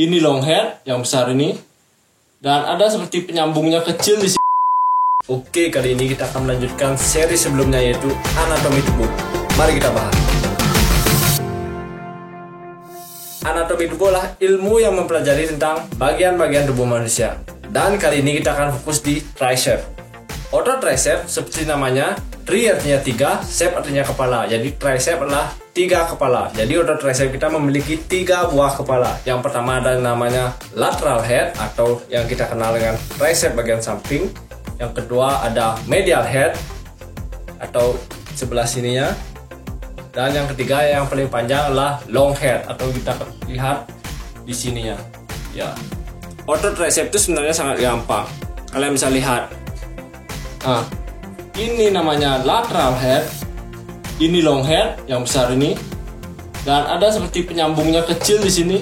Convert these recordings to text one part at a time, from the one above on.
Ini long head yang besar ini, dan ada seperti penyambungnya kecil di sini. Oke, kali ini kita akan melanjutkan seri sebelumnya, yaitu anatomi tubuh. Mari kita bahas. Anatomi tubuh adalah ilmu yang mempelajari tentang bagian-bagian tubuh manusia. Dan kali ini kita akan fokus di tricep. Otot tricep seperti namanya, tri artinya 3, cep artinya kepala. Jadi tricep adalah 3 kepala. Jadi otot tricep kita memiliki 3 buah kepala. Yang pertama ada namanya lateral head atau yang kita kenal dengan tricep bagian samping. Yang kedua ada medial head atau sebelah sininya. Dan yang ketiga yang paling panjang adalah long head atau kita lihat di sininya. Ya. Otot tricep itu sebenarnya sangat gampang. Kalian bisa lihat. Nah, ini namanya lateral head, ini long head yang besar ini, dan ada seperti penyambungnya kecil di sini.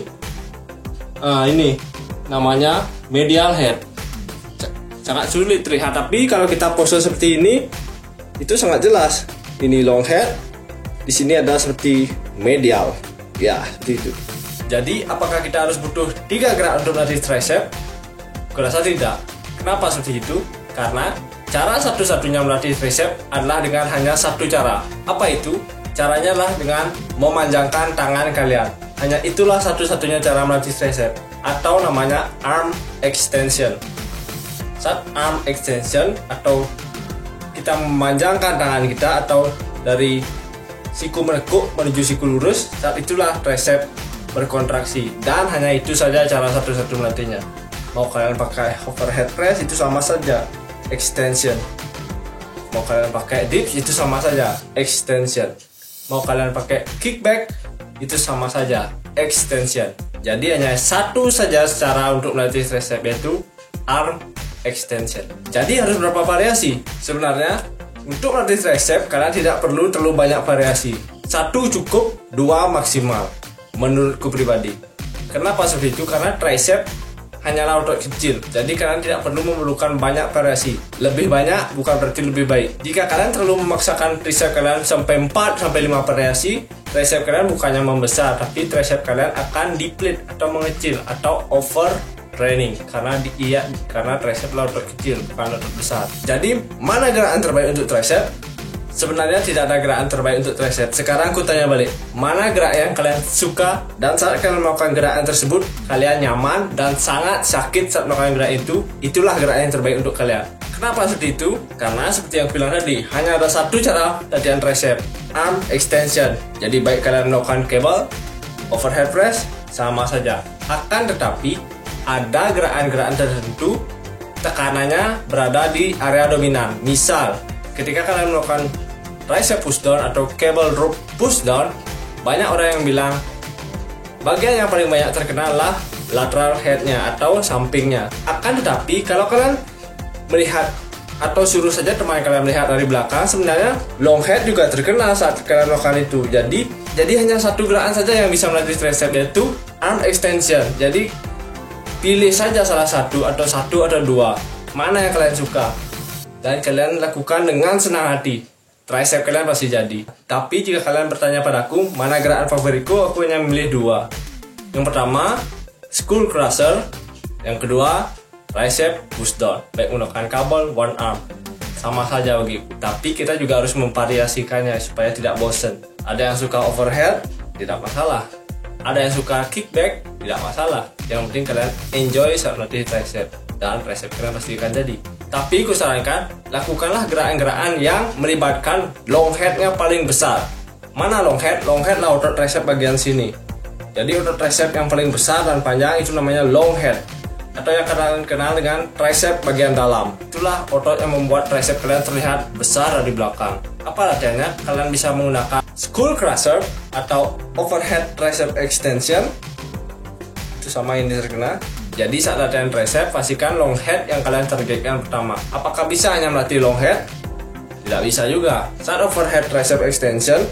Nah, ini namanya medial head. Sangat sulit terlihat, tapi kalau kita pose seperti ini, itu sangat jelas. Ini long head, di sini ada seperti medial, ya seperti itu. Jadi, apakah kita harus butuh 3 gerak untuk melatih tricep? Kurasa tidak. Kenapa seperti itu? Karena cara satu-satunya melatih tricep adalah dengan hanya satu cara. Apa itu? Caranya adalah dengan memanjangkan tangan kalian. Hanya itulah satu-satunya cara melatih tricep, atau namanya arm extension. Saat arm extension atau kita memanjangkan tangan kita atau dari siku menekuk menuju siku lurus, saat itulah tricep berkontraksi. Dan hanya itu saja cara satu-satu melatihnya. Mau kalian pakai overhead press itu sama saja, extension. Mau kalian pakai dips itu sama saja, extension. Mau kalian pakai kickback itu sama saja, extension. Jadi hanya satu saja cara untuk melatih tricep, yaitu arm extension. Jadi harus berapa variasi? Sebenarnya untuk melatih tricep kalian tidak perlu terlalu banyak variasi. 1 cukup, 2 maksimal. Menurutku pribadi. Kenapa seperti itu? Karena tricep hanyalah otot kecil, jadi kalian tidak perlu memerlukan banyak variasi. Lebih banyak bukan berarti lebih baik. Jika kalian terlalu memaksakan tricep kalian sampai 4-5 variasi, tricep kalian bukannya membesar, tapi tricep kalian akan deplete atau mengecil atau over training karena tricep adalah otot kecil, bukan otot besar. Jadi mana gerakan terbaik untuk tricep? Sebenarnya tidak ada gerakan terbaik untuk tricep. Sekarang aku tanya balik, mana gerak yang kalian suka dan saat kalian melakukan gerakan tersebut kalian nyaman dan sangat sakit saat melakukan gerak itu? Itulah gerakan yang terbaik untuk kalian. Kenapa seperti itu? Karena seperti yang aku bilang tadi, hanya ada satu cara latihan tricep, arm extension. Jadi baik kalian melakukan cable, overhead press, sama saja. Akan tetapi ada gerakan-gerakan tertentu tekanannya berada di area dominan. Misal, ketika kalian melakukan tricep push down atau cable rope push down, banyak orang yang bilang bagian yang paling banyak terkena adalah lateral headnya atau sampingnya. Akan tetapi kalau kalian melihat atau suruh saja teman kalian melihat dari belakang, sebenarnya long head juga terkena saat kalian melakukan itu. Jadi hanya satu gerakan saja yang bisa melatih tricep, yaitu arm extension. Jadi pilih saja salah satu atau 2, mana yang kalian suka, dan kalian lakukan dengan senang hati. Tricep kalian pasti jadi. Tapi jika kalian bertanya padaku mana gerakan favoritku, aku hanya memilih 2. Yang pertama skull crusher, yang kedua tricep push down. Baik menggunakan kabel, one arm, sama saja begitu. Tapi kita juga harus memvariasikannya supaya tidak bosan. Ada yang suka overhead, tidak masalah. Ada yang suka kickback, tidak masalah. Yang penting kalian enjoy saat melatih tricep, dan tricep kalian pasti akan jadi. Tapi aku sarankan, lakukanlah gerakan-gerakan yang melibatkan long head-nya paling besar. Mana long head? Long head lah otot tricep bagian sini. Jadi otot tricep yang paling besar dan panjang itu namanya long head, atau yang kalian kenal dengan tricep bagian dalam. Itulah otot yang membuat tricep kalian terlihat besar dari belakang. Apa latihannya? Kalian bisa menggunakan skull crusher atau overhead tricep extension. Itu sama ini terkena. Jadi saat latihan tricep, pastikan long head yang kalian targetkan pertama. Apakah bisa hanya melatih long head? Tidak bisa juga. Saat overhead tricep extension,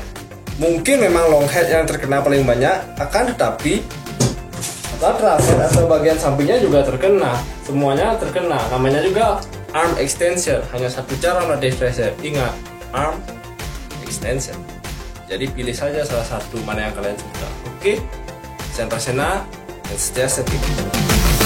mungkin memang long head yang terkena paling banyak, akan tetapi lateral head atau bagian sampingnya juga terkena. Semuanya terkena. Namanya juga arm extension. Hanya satu cara melatih tricep. Ingat, arm extension. Jadi pilih saja salah satu mana yang kalian suka. Oke, sampai sana. dan setia setia.